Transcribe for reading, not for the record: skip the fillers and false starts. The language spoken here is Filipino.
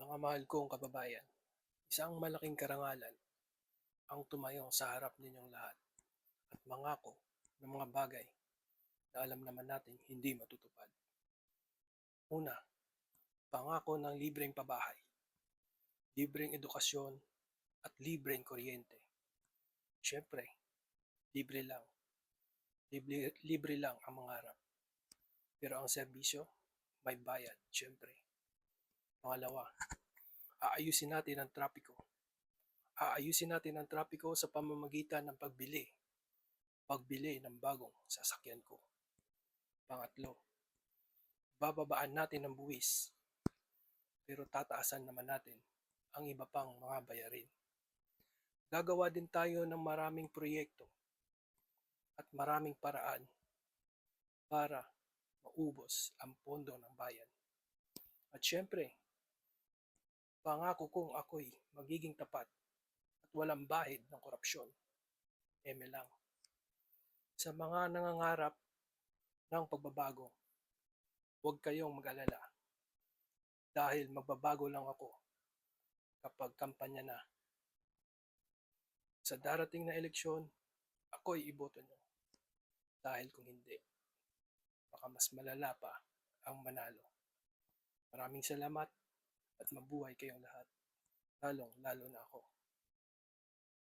Mga mahal kong kababayan, isang malaking karangalan ang tumayo sa harap ninyong lahat at mangako ng mga bagay na alam naman natin hindi matutupad. Una, pangako ng libreng pabahay, libreng edukasyon at libreng kuryente. Siyempre, libre lang. Libre lang ang mangarap. Pero ang serbisyo, may bayad, siyempre. Pangalawa, aayusin natin ang trapiko. Aayusin natin ang trapiko sa pamamagitan ng pagbili ng bagong sasakyan ko. Pangatlo, bababaan natin ang buwis, pero tataasan naman natin ang iba pang mga bayarin. Gagawa din tayo ng maraming proyekto at maraming paraan para maubos ang pondo ng bayan. At syempre, pangako kong ako'y magiging tapat at walang bahid ng korupsyon. Eme lang. Sa mga nangangarap ng pagbabago, huwag kayong mag-alala dahil magbabago lang ako kapag kampanya na. Sa darating na eleksyon, ako'y iboto nyo dahil kung hindi, baka mas malala pa ang manalo. Maraming salamat at mabuhay kayong lahat, lalong lalo na ako.